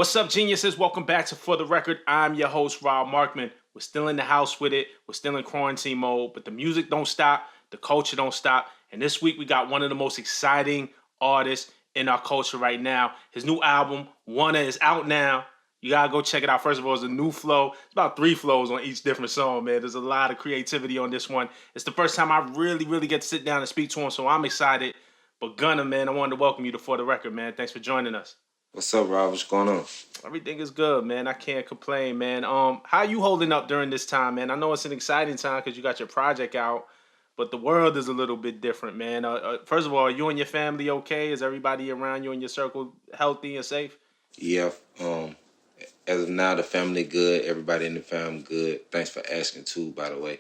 What's up, geniuses? Welcome back to For the Record. I'm your host, Rob Markman. We're still in the house with it. We're still in quarantine mode, but the music don't stop. The culture don't stop. And this week, we got one of the most exciting artists in our culture right now. His new album, WUNNA, is out now. You gotta go check it out. First of all, it's a new flow. It's about 3 flows on each different song, man. There's a lot of creativity on this one. It's the first time I really get to sit down and speak to him, so I'm excited. But Gunna, man, I wanted to welcome you to For the Record, man. Thanks for joining us. What's up, Rob? What's going on? Everything is good, man. I can't complain, man. How you holding up during this time, man? I know it's an exciting time because you got your project out, but the world is a little bit different, man. First of all, are you and your family okay? Is everybody around you in your circle healthy and safe? Yeah. As of now, the family good. Everybody in the family good. Thanks for asking too, by the way.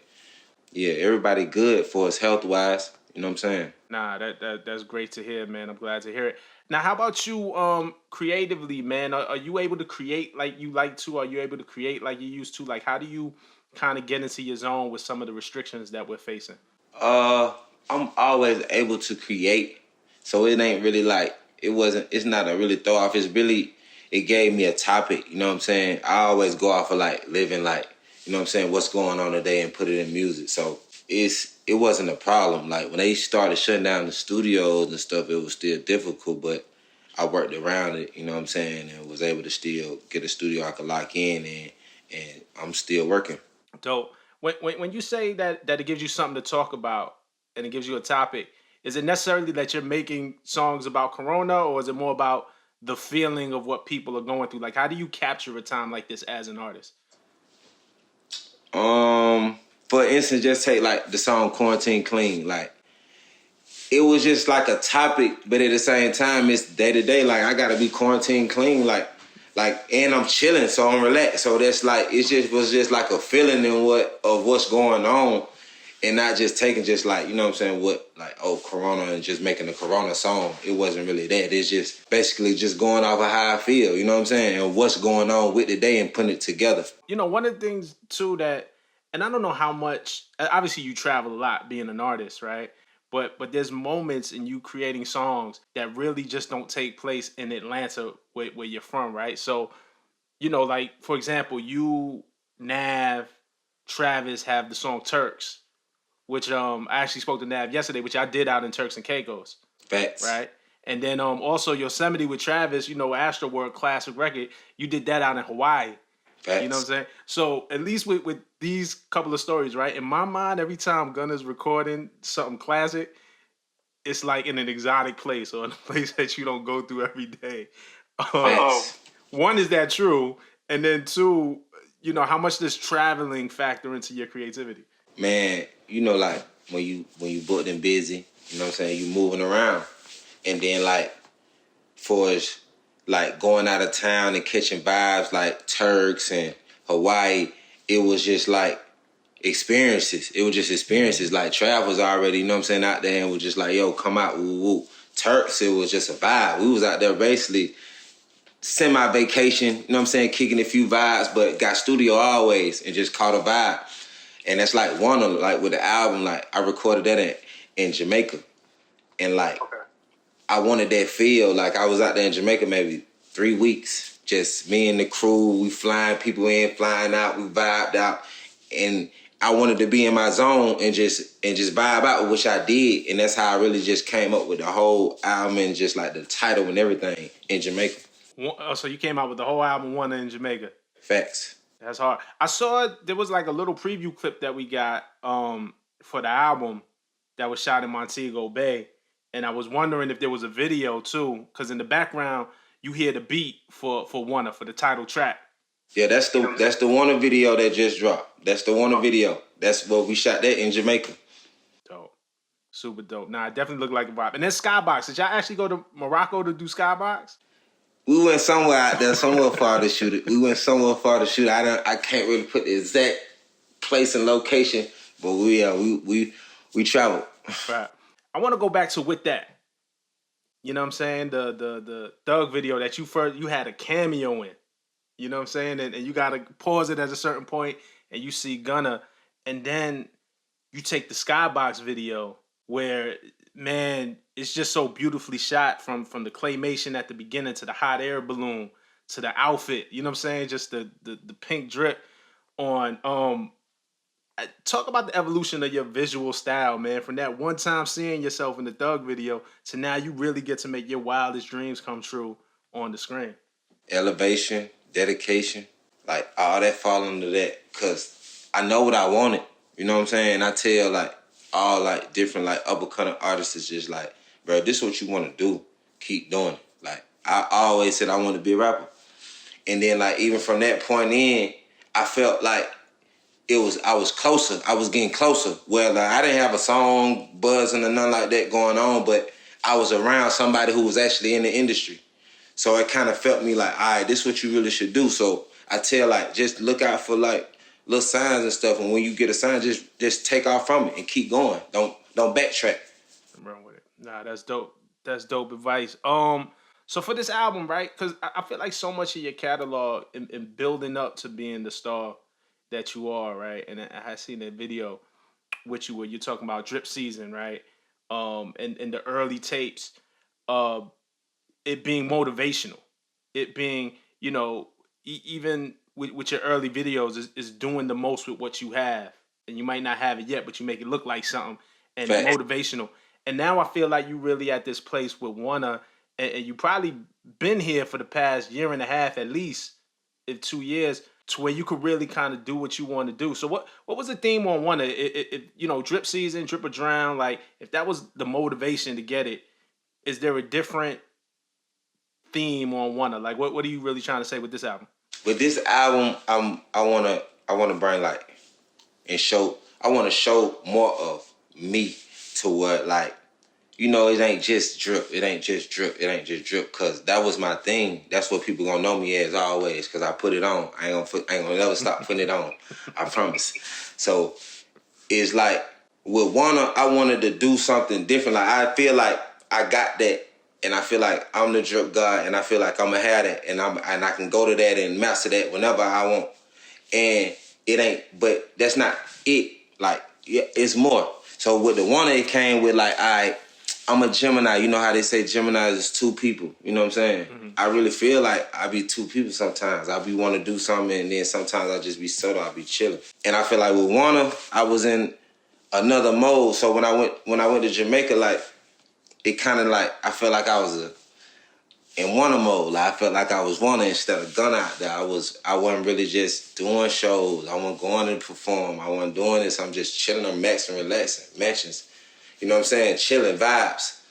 Yeah, everybody good for us health wise. You know what I'm saying? Nah, that's great to hear, man. I'm glad to hear it. Now, how about you creatively, man? Are you able to create like you like to? Are you able to create like you used to? Like, how do you kind of get into your zone with some of the restrictions that we're facing? I'm always able to create, so it ain't really like it's not a really throw off. It gave me a topic. You know what I'm saying? I always go off of like living like, you know what I'm saying, what's going on today and put it in music. So it wasn't a problem. Like when they started shutting down the studios and stuff, it was still difficult, but I worked around it, you know what I'm saying, and was able to still get a studio I could lock in, and I'm still working. Dope. When you say that it gives you something to talk about and it gives you a topic, is it necessarily that you're making songs about Corona, or is it more about the feeling of what people are going through? Like, how do you capture a time like this as an artist? For instance, just take like the song Quarantine Clean. Like, it was just like a topic, but at the same time, it's day to day. Like, I gotta be quarantine clean, like, and I'm chilling, so I'm relaxed. So that's like, was just like a feeling of what's going on, and not just taking just like, you know what I'm saying, Corona and just making a Corona song. It wasn't really that. It's just basically just going off of how I feel, you know what I'm saying, and what's going on with the day and putting it together. You know, one of the things too that, and I don't know how much, obviously you travel a lot being an artist, right? But there's moments in you creating songs that really just don't take place in Atlanta where you're from, right? So, you know, like, for example, you, Nav, Travis have the song Turks, which I actually spoke to Nav yesterday, which I did out in Turks and Caicos. Facts. Right? And then also Yosemite with Travis, you know, Astroworld classic record, you did that out in Hawaii. Facts. You know what I'm saying? So at least with these couple of stories, right? In my mind, every time Gunna's recording something classic, it's like in an exotic place or in a place that you don't go through every day. One, is that true? And then 2, you know, how much does traveling factor into your creativity? Man, you know, like when you booked and busy, you know what I'm saying, you moving around. And then like for us, like going out of town and catching vibes like Turks and Hawaii, it was just like experiences. It was just experiences. Like Travis already, you know what I'm saying, out there and was just like, yo, come out, woo woo. Turks, it was just a vibe. We was out there basically semi-vacation, you know what I'm saying, kicking a few vibes, but got studio always and just caught a vibe. And that's like WUNNA, like with the album, like I recorded that in Jamaica. And like, I wanted that feel. Like I was out there in Jamaica maybe 3 weeks. Just me and the crew, we flying people in, flying out, we vibed out. And I wanted to be in my zone and just vibe out, which I did. And that's how I really just came up with the whole album and just like the title and everything in Jamaica. So you came out with the whole album WUNNA in Jamaica. Facts. That's hard. I saw there was like a little preview clip that we got for the album that was shot in Montego Bay. And I was wondering if there was a video too, because in the background you hear the beat for WUNNA, for the title track. Yeah, that's the WUNNA video that just dropped. That's the WUNNA video. That's what we shot that in Jamaica. Dope. Super dope. Nah, it definitely looked like a vibe. And then Skybox. Did y'all actually go to Morocco to do Skybox? We went somewhere out there, somewhere far to shoot it. I can't really put the exact place and location, but we traveled. Right. I want to go back to With That. You know what I'm saying? The Thug video that you had a cameo in. You know what I'm saying? And you got to pause it at a certain point and you see Gunna. And then you take the Skybox video where, man, it's just so beautifully shot from the claymation at the beginning to the hot air balloon to the outfit. You know what I'm saying? Just the pink drip on. Talk about the evolution of your visual style, man. From that one time seeing yourself in the Thug video to now you really get to make your wildest dreams come true on the screen. Elevation, dedication, like all that fall under that, because I know what I wanted. You know what I'm saying? And I tell like all like different like uppercutting artists is just like, bro, this is what you want to do. Keep doing it. Like I always said I want to be a rapper. And then like even from that point in, I felt like I was closer. I was getting closer. Well, like, I didn't have a song buzzing or nothing like that going on, but I was around somebody who was actually in the industry. So it kind of felt me like, all right, this is what you really should do. So I tell like, just look out for like little signs and stuff. And when you get a sign, just take off from it and keep going. Don't backtrack. I'm wrong with it. Nah, that's dope. That's dope advice. So for this album, right? Because I feel like so much of your catalog in building up to being the star that you are, right? And I seen that video with you where you're talking about drip season, right? And the early tapes, it being motivational, it being, you know, even with your early videos is doing the most with what you have, and you might not have it yet, but you make it look like something, and motivational. And now I feel like you really at this place with WUNNA, and you probably been here for the past year and a half at least, in 2 years, to where you could really kind of do what you want to do. So what was the theme on WUNNA? You know, drip season, drip or drown. Like if that was the motivation to get it, is there a different theme on WUNNA? Like what are you really trying to say with this album? With this album, I wanna bring like and show. I want to show more of me to what like. You know, it ain't just drip. It ain't just drip. It ain't just drip. Cause that was my thing. That's what people gonna know me as always. Cause I put it on. I ain't gonna never stop putting it on. I promise. So it's like with WUNNA, I wanted to do something different. Like I feel like I got that, and I feel like I'm the drip god, and I feel like I'm gonna have that, and I can go to that and master that whenever I want. And it ain't. But that's not it. Like yeah, it's more. So with the WUNNA, it came with like I'm a Gemini. You know how they say Gemini is two people. You know what I'm saying? Mm-hmm. I really feel like I be two people sometimes. I be want to do something, and then sometimes I just be subtle. I be chilling. And I feel like with WUNNA, I was in another mode. So when I went to Jamaica, like it kind of like I felt like I was in WUNNA mode. Like I felt like I was WUNNA instead of Gunna out there. I wasn't really just doing shows. I wasn't going to perform. I wasn't doing this. I'm just chilling or maxing, relaxing, mentions. You know what I'm saying? Chilling vibes.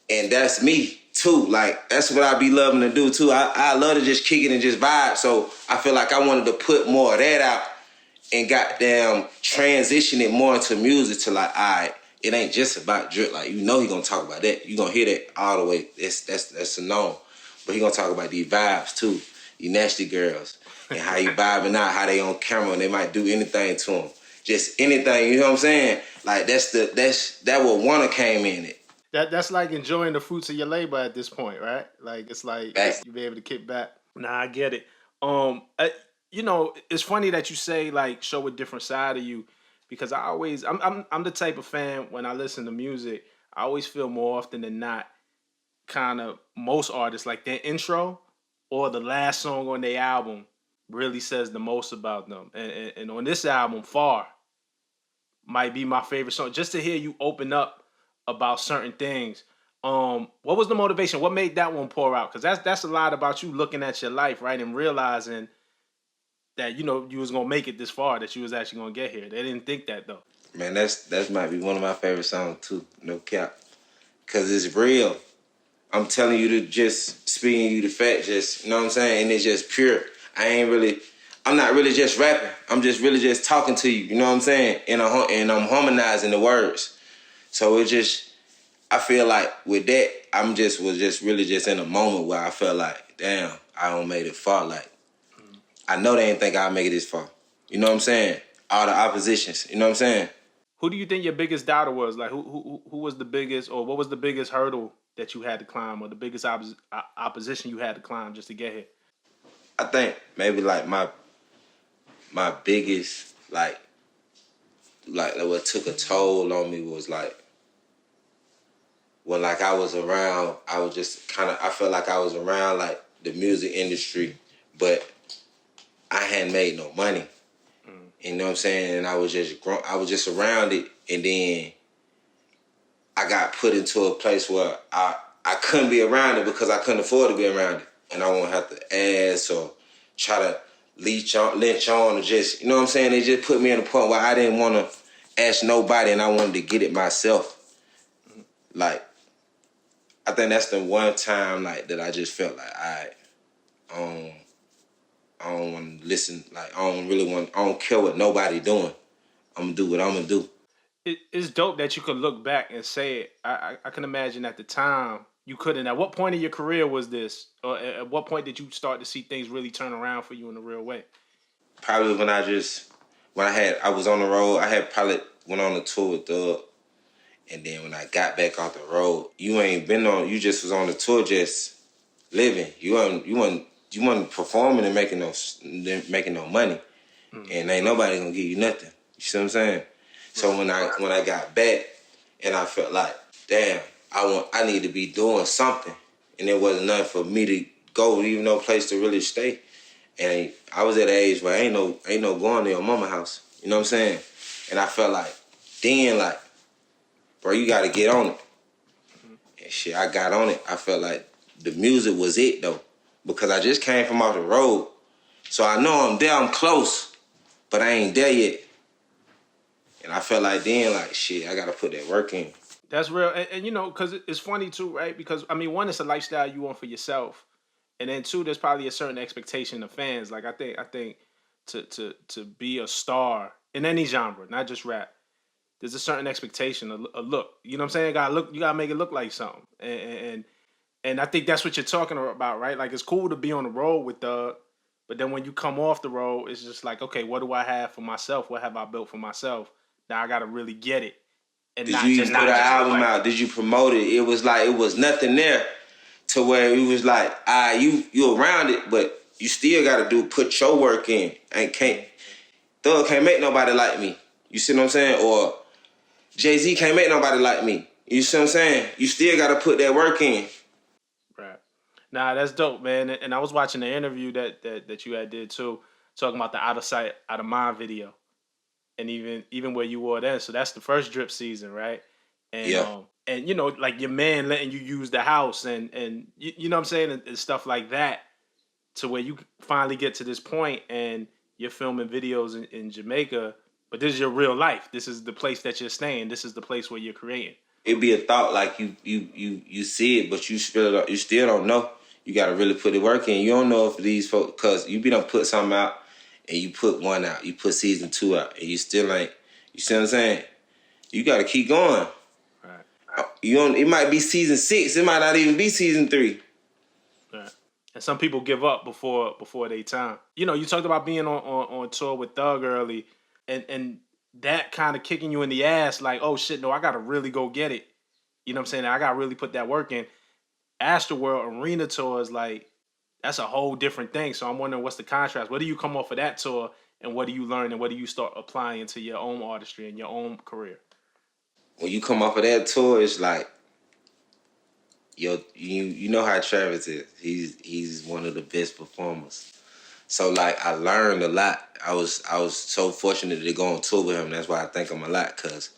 And that's me, too. Like, that's what I be loving to do, too. I love to just kick it and just vibe. So I feel like I wanted to put more of that out and goddamn transition it more into music to like, all right, it ain't just about drip. Like, you know he gonna talk about that. You gonna hear that all the way. That's a known. But he gonna talk about these vibes, too. You nasty girls. And how you vibing out, how they on camera, and they might do anything to them. Just anything, you know what I'm saying? Like that's what WUNNA came in it. That's like enjoying the fruits of your labor at this point, right? Like it's like you be able to kick back. Nah, I get it. You know, it's funny that you say like show a different side of you, because I'm the type of fan when I listen to music, I always feel more often than not, kind of most artists like their intro or the last song on their album really says the most about them. And on this album, Far might be my favorite song. Just to hear you open up about certain things. What was the motivation? What made that one pour out? Because that's a lot about you looking at your life, right? And realizing that, you know, you was going to make it this far, that you was actually going to get here. They didn't think that, though. Man, that might be one of my favorite songs, too. No cap. Because it's real. I'm telling you to just speaking you the fact, just, you know what I'm saying? And it's just pure. I'm not really just rapping. I'm just really just talking to you. You know what I'm saying? And I'm harmonizing the words. So it just, I feel like with that, was just really just in a moment where I felt like, damn, I don't made it far. Like, I know they didn't think I'd make it this far. You know what I'm saying? All the oppositions. You know what I'm saying? Who do you think your biggest doubter was? Like, who was the biggest, or what was the biggest hurdle that you had to climb, or the biggest opposition you had to climb just to get here? I think maybe like my biggest like what took a toll on me was like when like I was around, I was just kind of, I felt like I was around like the music industry, but I hadn't made no money. You know what I'm saying? And I was just around it, and then I got put into a place where I couldn't be around it because I couldn't afford to be around it, and I won't have to ask or try to lynch on, or just, you know what I'm saying? They just put me in a point where I didn't want to ask nobody, and I wanted to get it myself. Like, I think that's the one time like that I just felt like I don't want to listen. Like, I don't care what nobody doing. I'm gonna do what I'm gonna do. It's dope that you could look back and say it. I can imagine at the time you couldn't. At what point in your career was this? Or at what point did you start to see things really turn around for you in a real way? Probably when I was on the road. I had probably went on a tour with Doug, and then when I got back off the road, you just was on the tour just living. You wasn't performing and making no money, and ain't nobody gonna give you nothing. You see what I'm saying? So when I got back, and I felt like, damn, I need to be doing something, and there wasn't nothing for me to go, even no place to really stay. And I was at an age where ain't no going to your mama house. You know what I'm saying? And I felt like, then, like, bro, you got to get on it. And shit, I got on it. I felt like the music was it, though, because I just came from off the road. So I know I'm there, I'm close, but I ain't there yet. And I felt like then, like, shit, I got to put that work in. That's real, and you know, because it's funny too, right? Because I mean, one, it's a lifestyle you want for yourself, and then two, there's probably a certain expectation of fans. Like I think to be a star in any genre, not just rap, there's a certain expectation, a look. You know what I'm saying? Got look, you gotta make it look like something, and I think that's what you're talking about, right? Like it's cool to be on the road with Doug, but then when you come off the road, it's just like, okay, what do I have for myself? What have I built for myself? Now I gotta really get it, and Did not you just even put an album like, out? Did you promote it? It was like, it was nothing there to where it was like, you around it, but you still got to put your work in. Thug can't make nobody like me. You see what I'm saying? Or Jay-Z can't make nobody like me. You see what I'm saying? You still got to put that work in. right. Nah, that's dope, man. And I was watching the interview that you had did too, talking about the out of sight, out of mind video, and even where you were then. So that's the first drip season, right? And Yeah. and you know, like your man letting you use the house, and you know what I'm saying, and stuff like that, to where you finally get to this point and you're filming videos in Jamaica, but this is your real life. This is the place that you're staying. This is the place where you're creating. It'd be a thought like you see it, but you still don't know. You got to really put the work in. You don't know if these folks, because you be done put something out and you put one out, you put season 2 out, and you still ain't. You see what I'm saying? You got to keep going. Right. It might be season 6. It might not even be season 3. Right. And some people give up before they time. You know, you talked about being on tour with Thug early, and that kind of kicking you in the ass, like, oh shit, no, I gotta really go get it. You know what I'm saying? I gotta really put that work in. Astroworld Arena Tour is like, that's a whole different thing. So I'm wondering, what's the contrast? What do you come off of that tour, and what do you learn, and what do you start applying to your own artistry and your own career? When you come off of that tour, it's like, you know how Travis is. He's one of the best performers. So like, I learned a lot. I was so fortunate to go on tour with him. That's why I thank him a lot, because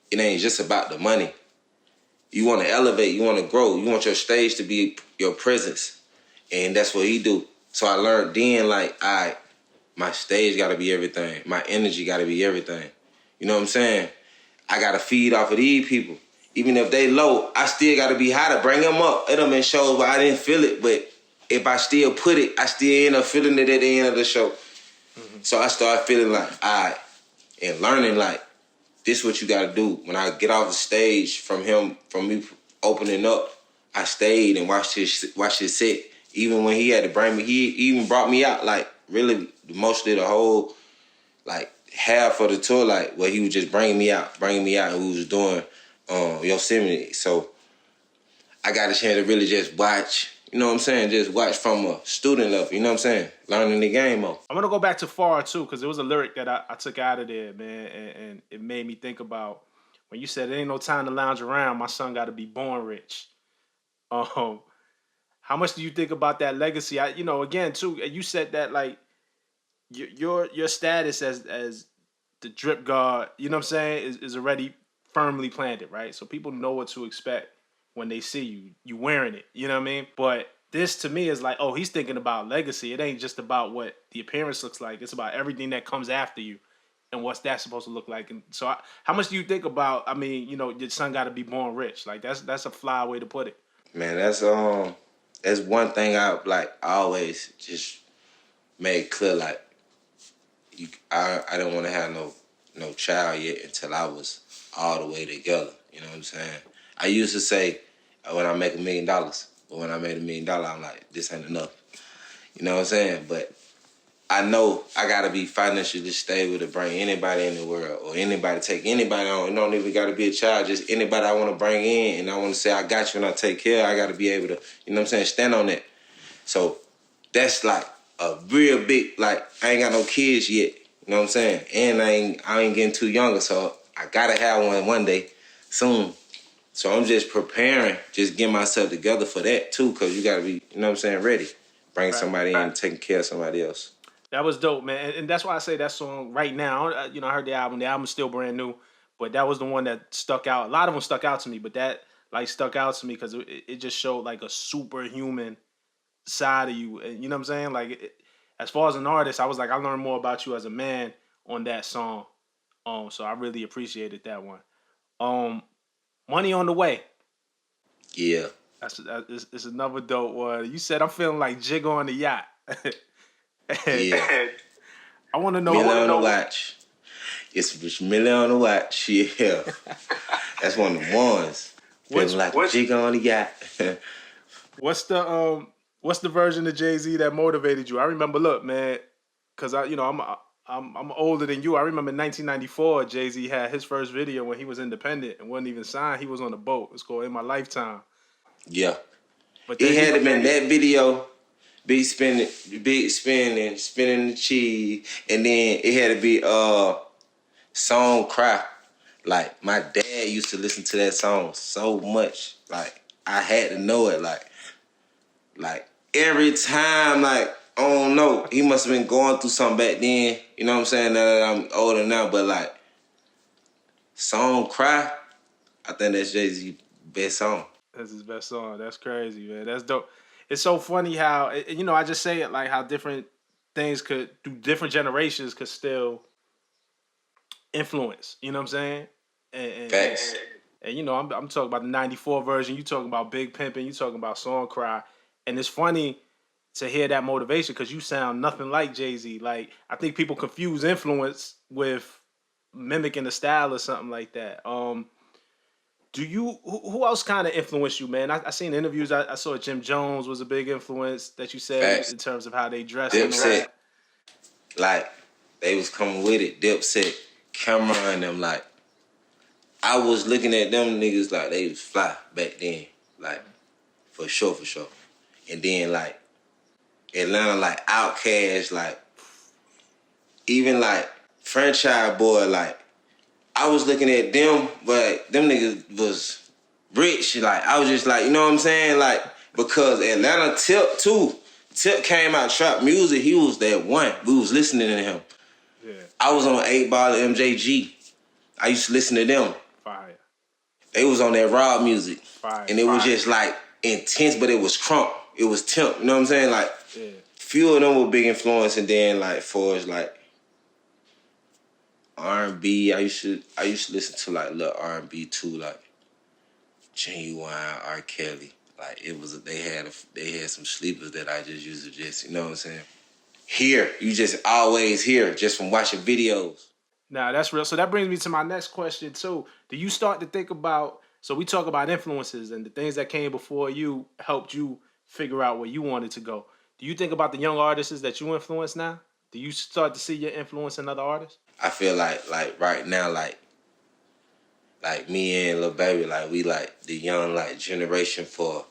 it ain't just about the money. You want to elevate. You want to grow. You want your stage to be your presence, and that's what he do. So I learned then, like, all right, my stage got to be everything. My energy got to be everything. You know what I'm saying? I got to feed off of these people. Even if they low, I still got to be high to bring them up. It done been shows where I didn't feel it, but if I still put it, I still end up feeling it at the end of the show. Mm-hmm. So I started feeling like, all right, and learning like, this is what you got to do. When I get off the stage from me opening up, I stayed and watched his set. Even when he had to bring me, he even brought me out, like, really mostly the whole, like, half of the tour, like, where he was just bringing me out, and we was doing Yosemite. So I got a chance to really just watch, you know what I'm saying? Just watch from a student level, you know what I'm saying? Learning the game more. I'm gonna go back to Far too, because there was a lyric that I took out of there, man, and it made me think about when you said, "There ain't no time to lounge around. My son got to be born rich." Um, How much do you think about that legacy? Again, too, you said that like your status as the drip guard, you know what I'm saying, is already firmly planted, right? So people know what to expect when they see you wearing it, you know what I mean? But this to me is like, oh, he's thinking about legacy. It ain't just about what the appearance looks like. It's about everything that comes after you and what's that supposed to look like. And so how much do you think about, your son got to be born rich? Like that's a fly way to put it. Man, that's one thing I always just made clear. Like, I don't want to have no child yet until I was all the way together. You know what I'm saying? I used to say when I make $1 million, but when I made $1 million, I'm like, this ain't enough. You know what I'm saying? But I know I gotta be financially stable to bring anybody in the world or anybody take anybody on. It don't even gotta be a child, just anybody I wanna bring in and I wanna say I got you and I take care. I gotta be able to, you know what I'm saying, stand on that. So that's like a real big, like, I ain't got no kids yet. You know what I'm saying? And I ain't getting too younger, so I gotta have one day soon. So I'm just preparing, just getting myself together for that too, because you gotta be, you know what I'm saying, ready. Bring somebody in, taking care of somebody else. That was dope, man. And that's why I say that song right now. I heard the album. The album's still brand new, but that was the one that stuck out. A lot of them stuck out to me, but that like stuck out to me because it just showed like a superhuman side of you. And you know what I'm saying? Like, as far as an artist, I was like, I learned more about you as a man on that song. So I really appreciated that one. Money on the Way. Yeah. It's another dope one. You said I'm feeling like Jigga on the yacht. Yeah. I want to know. Million on the watch. It's million on the watch. Yeah. That's one of the ones. Feeling like Jigga on the yacht. What's the version of Jay-Z that motivated you? I remember, look, man, because I'm older than you. I remember in 1994, Jay-Z had his first video when he was independent and wasn't even signed. He was on a boat. It's called In My Lifetime. Yeah. But it had to be in that video. Big spinning the cheese, and then it had to be song Cry. Like, my dad used to listen to that song so much. Like, I had to know it. Like every time, like, I don't know, he must have been going through something back then. You know what I'm saying? Now that I'm older now, but like, song Cry, I think that's Jay-Z's best song. That's his best song. That's crazy, man. That's dope. It's so funny how, I just say it like how different things through different generations could still influence. You know what I'm saying? Facts. And I'm talking about the 94 version. You talking about Big Pimpin'. You talking about Song Cry. And it's funny to hear that motivation because you sound nothing like Jay-Z. Like, I think people confuse influence with mimicking the style or something like that. Who else kind of influenced you, man? I seen interviews. I saw Jim Jones was a big influence that you said Facts. in terms of how they dress. Dipset, like, they was coming with it. Dipset, Camera and them, like, I was looking at them niggas like they was fly back then. Like, for sure. And then, like, Atlanta, like, Outkast, like, even, like, Franchise Boy, like, I was looking at them, but them niggas was rich. Like, I was just like, you know what I'm saying? Like, because Atlanta Tip, too. Tip came out trap music. He was that one. We was listening to him. Yeah. I was on 8 Ball MJG. I used to listen to them. Fire. They was on that raw music. Fire. And it was just, like, intense, but it was crunk. It was temp. You know what I'm saying? Like, few of them were big influence. And then, like, for us, like, R&B, I used to listen to like little R&B too, like Genuine, R. Kelly. Like, it was they had some sleepers that I just used to just, you know what I'm saying? Hear, you just always hear just from watching videos. Nah, that's real. So that brings me to my next question too. Do you start to think about? So we talk about influences and the things that came before you helped you figure out where you wanted to go. Do you think about the young artists that you influence now? Do you start to see your influence in other artists? I feel like right now, like me and Lil Baby, like, we like the young, like, generation for,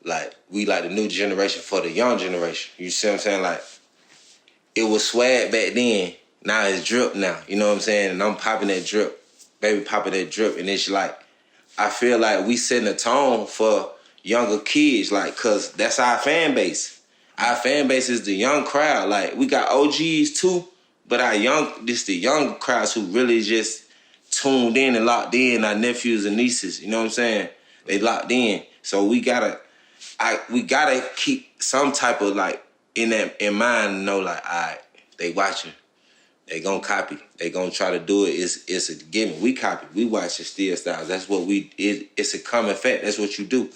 like, we like the new generation for the young generation. You see what I'm saying? Like, it was swag back then. Now it's drip now. You know what I'm saying? And I'm popping that drip. Baby popping that drip. And it's like, I feel like we setting a tone for, younger kids, like, cause that's our fan base. Our fan base is the young crowd. Like, we got OGs too, but this the young crowds who really just tuned in and locked in. Our nephews and nieces, you know what I'm saying? They locked in. So we gotta keep some type of like in mind. Know like, all right, they watching. They gonna copy. They gonna try to do it. It's a gimmick. We copy. We watch the Steel Styles. That's what it's a common fact. That's what you do.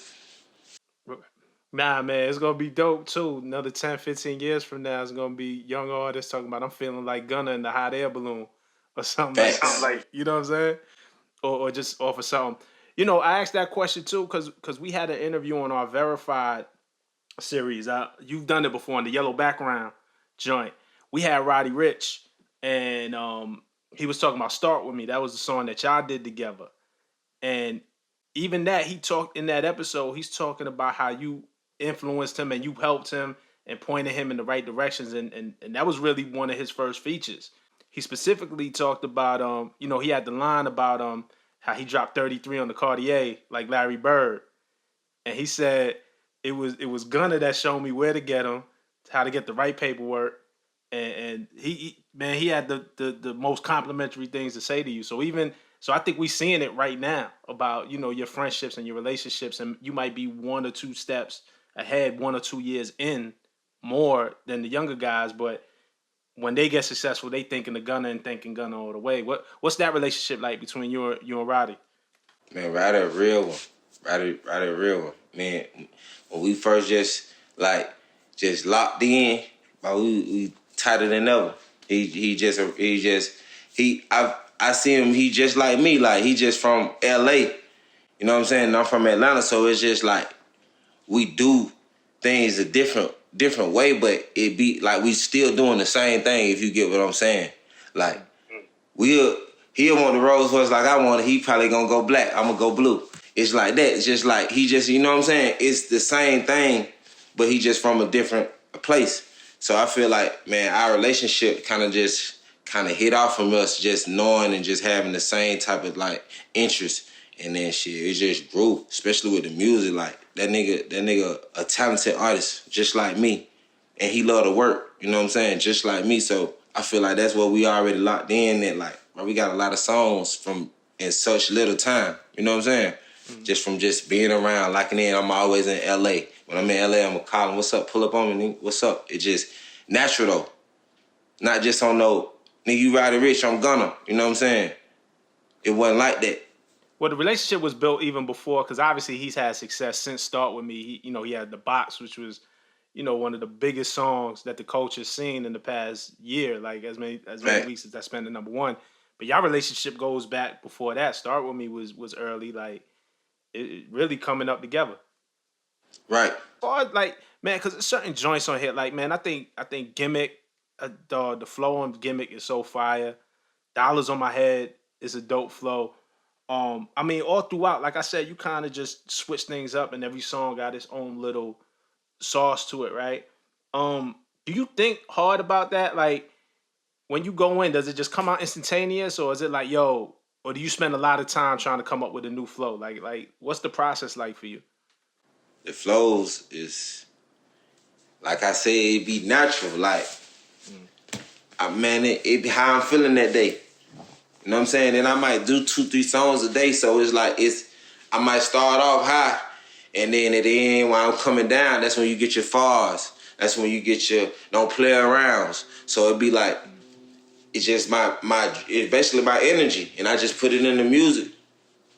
Nah, man, it's gonna be dope too. Another 10, 15 years from now, it's gonna be young artists talking about I'm feeling like Gunna in the hot air balloon or something like Facts. that. Like, you know what I'm saying? Or just offer something. You know, I asked that question too because we had an interview on our Verified series. You've done it before in the yellow background joint. We had Roddy Ricch, and he was talking about "Start With Me." That was the song that y'all did together. And even that, he talked in that episode. He's talking about how you influenced him and you helped him and pointed him in the right directions, and that was really one of his first features. He specifically talked about you know, he had the line about how he dropped 33 on the Cartier like Larry Bird, and he said it was Gunna that showed me where to get him, how to get the right paperwork, and man, he had the most complimentary things to say to you. So I think we seeing it right now about, you know, your friendships and your relationships, and you might be 1 or 2 steps ahead, 1 or 2 years in more than the younger guys, but when they get successful, they thinking of Gunna and thinking Gunna all the way. What's that relationship like between you and Roddy? Man, Roddy a real one. Roddy a real one. Man, when we first just locked in, we tighter than ever. I see him, he just like me. Like, he just from LA. You know what I'm saying? And I'm from Atlanta, so it's just like we do things a different way, but it be like we still doing the same thing, if you get what I'm saying. Like, he'll want the Rolls Royce like I want it. He probably gonna go black. I'm gonna go blue. It's like that. It's just like you know what I'm saying? It's the same thing, but he just from a different place. So I feel like, man, our relationship kind of hit off from us just knowing and just having the same type of like interest. And then shit, it just grew, especially with the music. Like, that nigga a talented artist, just like me. And he love to work, you know what I'm saying? Just like me. So I feel like that's what we already locked in at. Like, bro, we got a lot of songs from in such little time, you know what I'm saying? Mm-hmm. Just from just being around, locking in. I'm always in LA. When I'm in LA, I'm gonna call him, what's up? Pull up on me, nigga. What's up? It just natural though. Not just on no, nigga, you Roddy Ricch, I'm Gunna, you know what I'm saying? It wasn't like that. Well, the relationship was built even before, because obviously he's had success since Start With Me. He had The Box, which was, you know, one of the biggest songs that the culture's seen in the past year, like as many weeks as that's been the #1. But y'all relationship goes back before that. Start With Me was early, like it really coming up together. Right. Or like, man, because certain joints on here, like, man, I think Gimmick, the flow on Gimmick is so fire. Dollars on My Head is a dope flow. I mean, all throughout, like I said, you kind of just switch things up, and every song got its own little sauce to it, right? Do you think hard about that? Like, when you go in, does it just come out instantaneous, or is it like, yo, or do you spend a lot of time trying to come up with a new flow? Like, what's the process like for you? The flows is, like I said, it be natural. Like, man, it be how I'm feeling that day. You know what I'm saying? And I might do 2, 3 songs a day, so it's like I might start off high, and then at the end, while I'm coming down, that's when you get your falls. That's when you get your don't play arounds. So it'd be like, it's just it's basically my energy, and I just put it in the music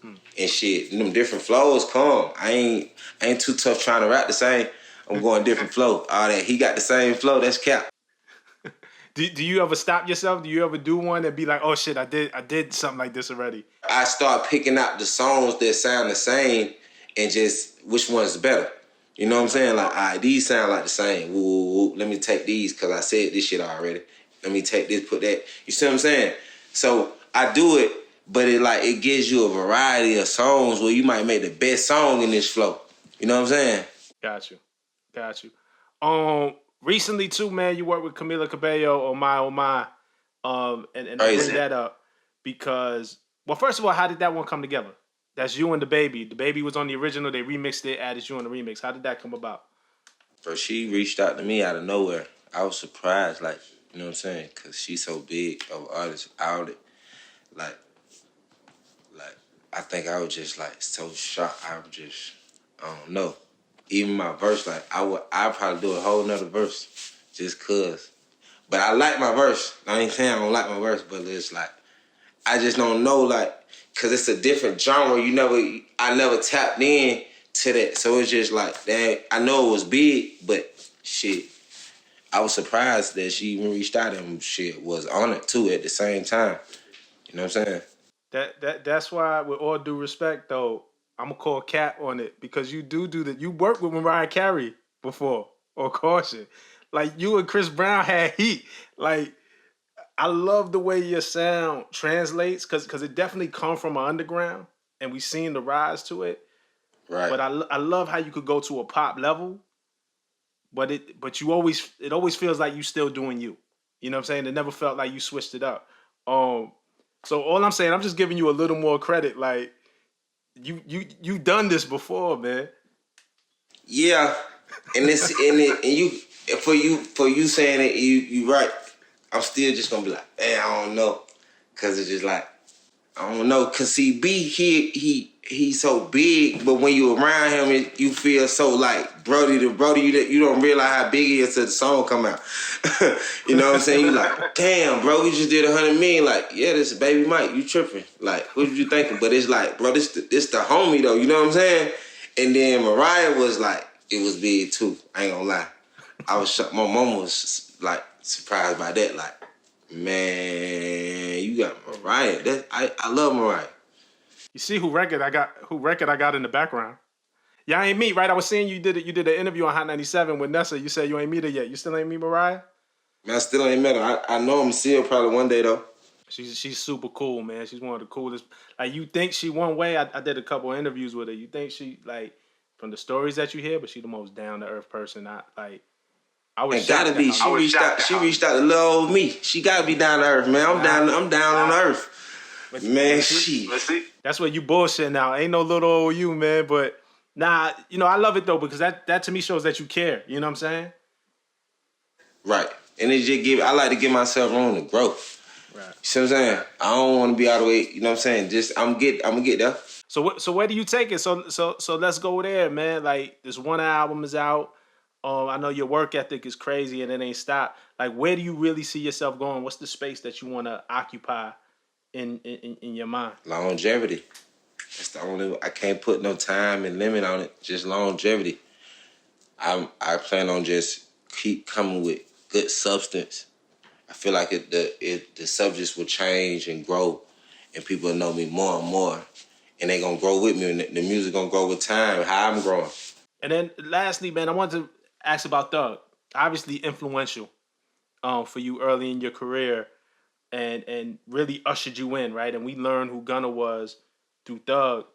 and shit. And them different flows come. I ain't too tough trying to rap the same. I'm going different flow. All that he got the same flow. That's cap. Do you ever stop yourself? Do you ever do one and be like, oh shit, I did something like this already? I start picking out the songs that sound the same and just which one's better. You know what I'm saying? Like, all right, these sound like the same. Woo, woo, woo. Let me take these because I said this shit already. Let me take this, put that. You see what I'm saying? So I do it, but it gives you a variety of songs where you might make the best song in this flow. You know what I'm saying? Got you. Recently too, man, you worked with Camila Cabello on My Oh My. And I bring that up because, well, first of all, how did that one come together? That's you and the baby. The baby was on the original. They remixed it, added you on the remix. How did that come about? Bro, she reached out to me out of nowhere. I was surprised, like, you know what I'm saying? Because she's so big of artist out it. Like, I think I was just, like, so shocked. I don't know. Even my verse, like, I'd probably do a whole nother verse just cause. But I like my verse. I ain't saying I don't like my verse, but it's like, I just don't know, like, cause it's a different genre. I never tapped in to that. So it's just like, dang, I know it was big, but shit, I was surprised that she even reached out and shit was on it too at the same time. You know what I'm saying? That's why, with all due respect, though, I'm gonna call Cap on it because you do that. You worked with Mariah Carey before, or Caution. Like you and Chris Brown had heat. Like I love the way your sound translates because it definitely come from an underground, and we seen the rise to it. Right. But I love how you could go to a pop level, but it always feels like you still doing you. You know what I'm saying? It never felt like you switched it up. Um, so all I'm saying, I'm just giving you a little more credit. Like you done this before, man. Yeah. And you for you saying it, you right. I'm still just gonna be like, man, I don't know. Cause it's just like, I don't know, cause see, he's so big, but when you around him, you feel so like Brody to Brody. You don't realize how big he is till the song come out. You know what I'm saying? You like, damn, bro, we just did 100 million. Like, yeah, this is Baby Mike. You tripping? Like, what did you thinking? But it's like, bro, this the homie though. You know what I'm saying? And then Mariah was like, it was big too. I ain't gonna lie. I was shocked. My mom was like surprised by that. Like, man, you got Mariah. I love Mariah. You see who record I got? Who record I got in the background? Y'all ain't meet, right? I was seeing you did it. You did an interview on Hot 97 with Nessa. You said you ain't meet her yet. You still ain't meet Mariah? Man, I still ain't met her. I know I'm see her probably one day though. She's super cool, man. She's one of the coolest. Like you think she one way. I did a couple of interviews with her. You think she like from the stories that you hear, but she the most down to earth person. I was And gotta be. She reached out to little old me. She gotta be down to earth, man. I'm down on earth. Man, she. That's what you bullshit now. Ain't no little old you, man. But nah, I love it though because that to me shows that you care. You know what I'm saying? Right. And it just I like to give myself room to grow. Right. You see what I'm saying? I don't want to be out of the way. You know what I'm saying? Just I'm gonna get there. So where do you take it? So let's go there, man. Like this one album is out. I know your work ethic is crazy and it ain't stopped. Like where do you really see yourself going? What's the space that you want to occupy in your mind? Longevity. That's the only. I can't put no time and limit on it. Just longevity. I plan on just keep coming with good substance. I feel like the subjects will change and grow, and people will know me more and more, and they gonna grow with me, and the music gonna grow with time. How I'm growing. And then lastly, man, I wanted to ask about Thug. Obviously influential for you early in your career and really ushered you in, right? And we learned who Gunna was through Thug.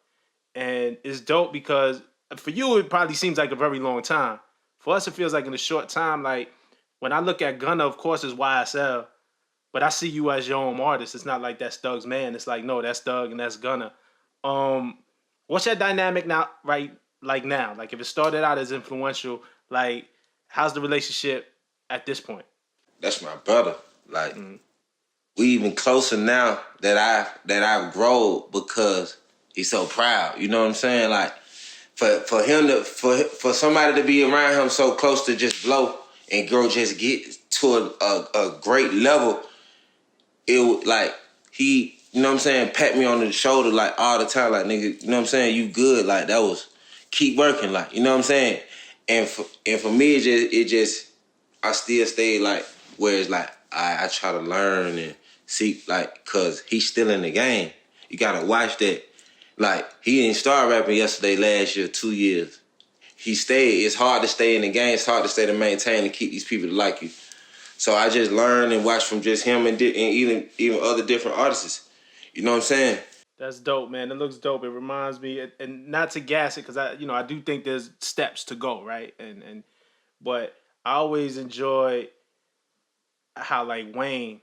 And it's dope because for you it probably seems like a very long time. For us it feels like in a short time. Like when I look at Gunna, of course it's YSL, but I see you as your own artist. It's not like that's Thug's man. It's like, no, that's Thug and that's Gunna. Um, what's your dynamic now, right? Like now, like if it started out as influential, like how's the relationship at this point? That's my brother. Like we even closer now that I've grown because he's so proud. You know what I'm saying? Like for him to for somebody to be around him so close to just blow and girl just get to a great level. It was like he, you know what I'm saying, pat me on the shoulder like all the time, like nigga, you know what I'm saying, you good, like that was keep working, like, you know what I'm saying, and for me it just I still stay like where it's like I try to learn and see like cause he's still in the game. You gotta watch that. Like he didn't start rapping yesterday, last year, 2 years. He stayed. It's hard to stay in the game. It's hard to stay to maintain and keep these people to like you. So I just learned and watched from just him and even other different artists. You know what I'm saying? That's dope, man. It looks dope. It reminds me, and not to gas it, because I do think there's steps to go, right? But I always enjoy how like Wayne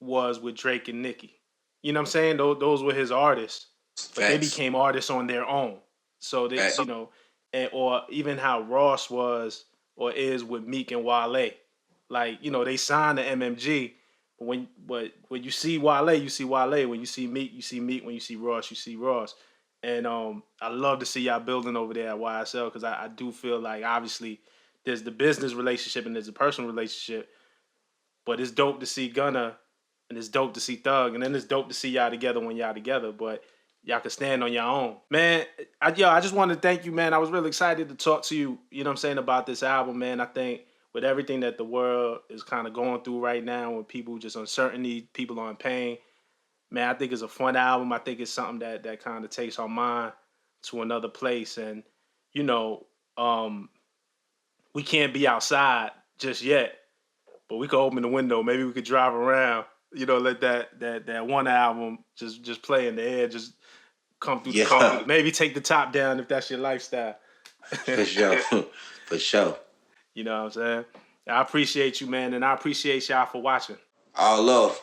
was with Drake and Nicki. You know what I'm saying? Those were his artists, but they Facts. became artists on their own. So they, Facts. you know, and or even how Ross was or is with Meek and Wale. Like, you know, they signed to MMG, but when you see Wale, you see Wale. When you see Meek, you see Meek. When you see Ross, you see Ross. And I love to see y'all building over there at YSL because I do feel like obviously there's the business relationship and there's a personal relationship, but it's dope to see Gunna and it's dope to see Thug, and then it's dope to see y'all together when y'all together. But y'all can stand on your own, man. I just wanted to thank you, man. I was really excited to talk to you. You know what I'm saying, about this album, man. I think with everything that the world is kind of going through right now, with people just uncertainty, people on pain, man, I think it's a fun album. I think it's something that kind of takes our mind to another place, and you know, um, we can't be outside just yet, but we could open the window. Maybe we could drive around. You know, let that one album just play in the air, just come through the car. Yeah, Maybe take the top down if that's your lifestyle. for sure. For sure. You know what I'm saying? I appreciate you, man, and I appreciate y'all for watching. All love.